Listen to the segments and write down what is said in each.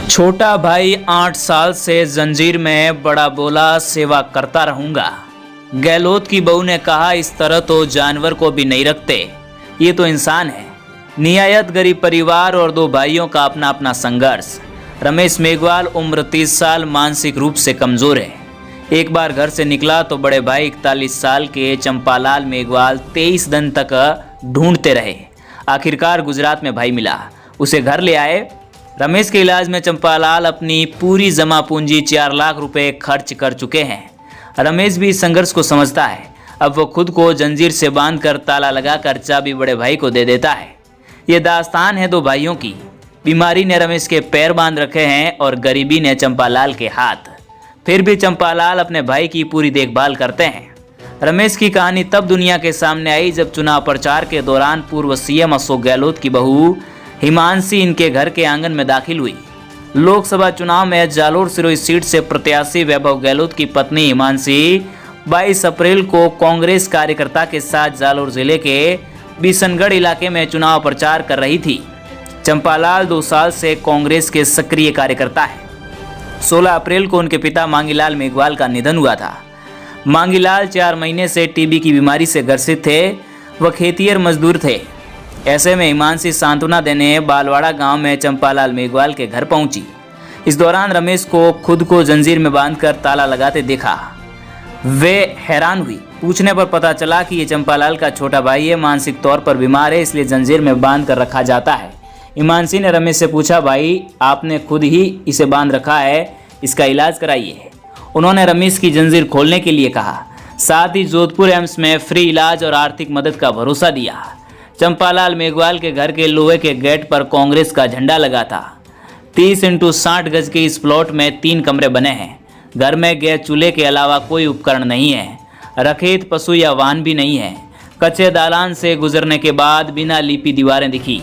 छोटा भाई 8 साल से जंजीर में, बड़ा बोला सेवा करता रहूंगा। गहलोत की बहू ने कहा, इस तरह तो जानवर को भी नहीं रखते, ये तो इंसान है। निहायत गरीब परिवार और 2 भाइयों का अपना अपना संघर्ष। रमेश मेघवाल उम्र 30 साल, मानसिक रूप से कमजोर है। एक बार घर से निकला तो बड़े भाई 41 साल के चंपालाल मेघवाल 23 दिन तक ढूंढते रहे। आखिरकार गुजरात में भाई मिला, उसे घर ले आए। रमेश के इलाज में चंपालाल अपनी पूरी जमा पूंजी 4 लाख रुपए खर्च कर चुके हैं। रमेश भी इस संघर्ष को समझता है। अब वो खुद को जंजीर से बांधकर ताला लगाकर चाबी बड़े भाई को दे देता है। ये दास्तान है 2 भाइयों की। बीमारी ने रमेश के पैर बांध रखे हैं और गरीबी ने चंपालाल के हाथ। फिर भी चंपालाल अपने भाई की पूरी देखभाल करते हैं। रमेश की कहानी तब दुनिया के सामने आई जब चुनाव प्रचार के दौरान पूर्व सीएम अशोक गहलोत की बहू हिमांशी इनके घर के आंगन में दाखिल हुई। लोकसभा चुनाव में जालोर सिरोही सीट से प्रत्याशी वैभव गहलोत की पत्नी हिमांशी 22 अप्रैल को कांग्रेस कार्यकर्ता के साथ जालोर जिले के बिशनगढ़ इलाके में चुनाव प्रचार कर रही थी। चंपालाल 2 साल से कांग्रेस के सक्रिय कार्यकर्ता है। 16 अप्रैल को उनके पिता मांगीलाल मेघवाल का निधन हुआ था। मांगीलाल 4 महीने से टीबी की बीमारी से ग्रसित थे। वह खेतिहर मजदूर थे। ऐसे में हिमांशी सांत्वना देने बालवाड़ा गांव में चंपालाल मेघवाल के घर पहुंची। इस दौरान रमेश को खुद को जंजीर में बांधकर ताला लगाते देखा। वे हैरान हुई। पूछने पर पता चला कि ये चंपालाल का छोटा भाई है, मानसिक तौर पर बीमार है, इसलिए जंजीर में बांध कर रखा जाता है। हिमांशी ने रमेश से पूछा, भाई आपने खुद ही इसे बांध रखा है, इसका इलाज कराइए। उन्होंने रमेश की जंजीर खोलने के लिए कहा, साथ ही जोधपुर एम्स में फ्री इलाज और आर्थिक मदद का भरोसा दिया। चंपालाल मेघवाल के घर के लोहे के गेट पर कांग्रेस का झंडा लगा था। 30 × 60 गज के इस प्लॉट में 3 कमरे बने हैं। घर में गैस चूल्हे के अलावा कोई उपकरण नहीं है। रखेत पशु या वाहन भी नहीं है। कच्चे दालान से गुजरने के बाद बिना लीपी दीवारें दिखी,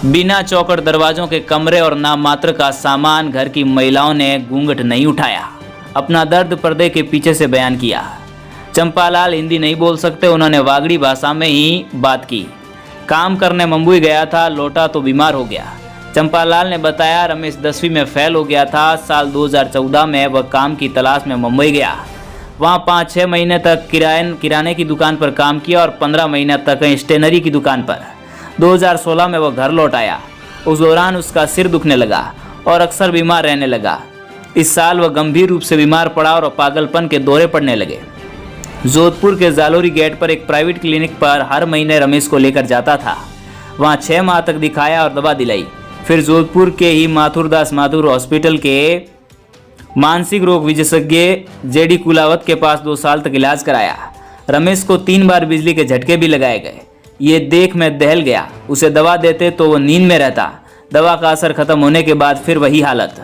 बिना चौखट दरवाजों के कमरे और नाम मात्र का सामान। घर की महिलाओं ने घूंघट नहीं उठाया, अपना दर्द पर्दे के पीछे से बयान किया। चंपालाल हिंदी नहीं बोल सकते, उन्होंने वागड़ी भाषा में ही बात की। काम करने मुंबई गया था, लौटा तो बीमार हो गया। चंपालाल ने बताया, रमेश 10वीं में फेल हो गया था। साल 2014 में वह काम की तलाश में मुंबई गया। वहाँ 5-6 महीने तक किराने की दुकान पर काम किया और 15 महीने तक स्टेशनरी की दुकान पर। 2016 में वह घर लौट आया। उस दौरान उसका सिर दुखने लगा और अक्सर बीमार रहने लगा। इस साल वह गंभीर रूप से बीमार पड़ा और पागलपन के दौरे पड़ने लगे। जोधपुर के जालोरी गेट पर एक प्राइवेट क्लिनिक पर हर महीने रमेश को लेकर जाता था। वहां 6 माह तक दिखाया और दवा दिलाई। फिर जोधपुर के ही माथुरदास माथुर हॉस्पिटल के मानसिक रोग विशेषज्ञ जेडी कुलावत के पास 2 साल तक इलाज कराया। रमेश को 3 बार बिजली के झटके भी लगाए गए। ये देख मैं दहल गया। उसे दवा देते तो वो नींद में रहता। दवा का असर खत्म होने के बाद फिर वही हालत,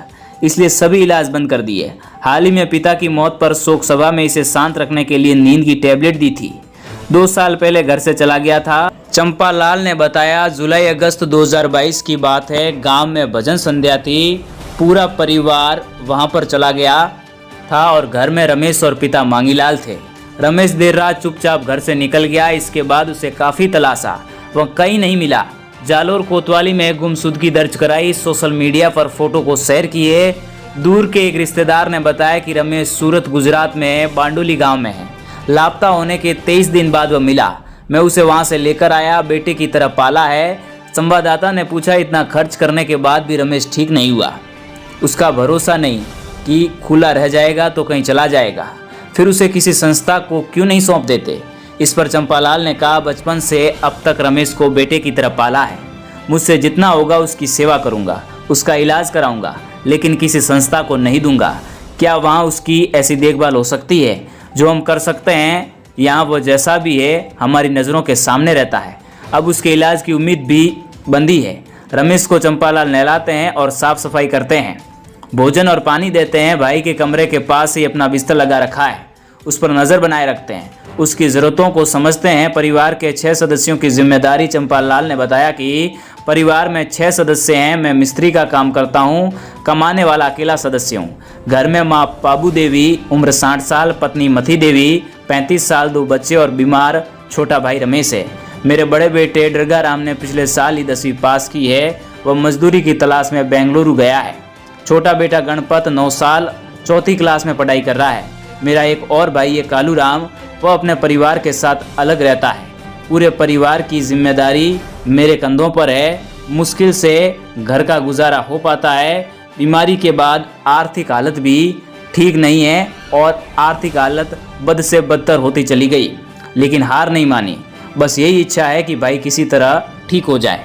इसलिए सभी इलाज बंद कर दिए। हाल ही में पिता की मौत पर शोक सभा में इसे शांत रखने के लिए नींद की टैबलेट दी थी। 2 साल पहले घर से चला गया था। चंपालाल ने बताया, जुलाई-अगस्त 2022 की बात है। गांव में भजन संध्या थी। पूरा परिवार वहां पर चला गया था और घर में रमेश और पिता मांगीलाल थे। रमेश देर रात चुपचाप घर से निकल गया। इसके बाद उसे काफ़ी तलाशा, वह कहीं नहीं मिला। जालोर कोतवाली में गुमशुदगी दर्ज कराई। सोशल मीडिया पर फोटो को शेयर किए। दूर के एक रिश्तेदार ने बताया कि रमेश सूरत गुजरात में बांडोली गांव में है। लापता होने के 23 दिन बाद वह मिला। मैं उसे वहां से लेकर आया, बेटे की तरह पाला है। संवाददाता ने पूछा, इतना खर्च करने के बाद भी रमेश ठीक नहीं हुआ? उसका भरोसा नहीं कि खुला रह जाएगा तो कहीं चला जाएगा, फिर उसे किसी संस्था को क्यों नहीं सौंप देते? इस पर चंपालाल ने कहा, बचपन से अब तक रमेश को बेटे की तरह पाला है। मुझसे जितना होगा उसकी सेवा करूंगा, उसका इलाज कराऊंगा, लेकिन किसी संस्था को नहीं दूंगा। क्या वहाँ उसकी ऐसी देखभाल हो सकती है जो हम कर सकते हैं? यहाँ वो जैसा भी है हमारी नज़रों के सामने रहता है। अब उसके इलाज की उम्मीद भी बंदी है। रमेश को चंपालाल नहलाते हैं और साफ सफाई करते हैं, भोजन और पानी देते हैं। भाई के कमरे के पास ही अपना बिस्तर लगा रखा है, उस पर नज़र बनाए रखते हैं, उसकी ज़रूरतों को समझते हैं। परिवार के 6 सदस्यों की जिम्मेदारी। चंपालाल ने बताया कि परिवार में 6 सदस्य हैं। मैं मिस्त्री का काम करता हूं, कमाने वाला अकेला सदस्य हूं। घर में माँ पाबू देवी उम्र 60 साल, पत्नी मथी देवी 35 साल, 2 बच्चे और बीमार छोटा भाई रमेश है। मेरे बड़े बेटे ड्रगा राम ने पिछले साल ही 10वीं पास की है। वह मजदूरी की तलाश में बेंगलुरु गया है। छोटा बेटा गणपत 9 साल 4th क्लास में पढ़ाई कर रहा है। मेरा एक और भाई है कालू राम, वह अपने परिवार के साथ अलग रहता है। पूरे परिवार की जिम्मेदारी मेरे कंधों पर है। मुश्किल से घर का गुजारा हो पाता है। बीमारी के बाद आर्थिक हालत भी ठीक नहीं है और आर्थिक हालत बद से बदतर होती चली गई, लेकिन हार नहीं मानी। बस यही इच्छा है कि भाई किसी तरह ठीक हो जाए।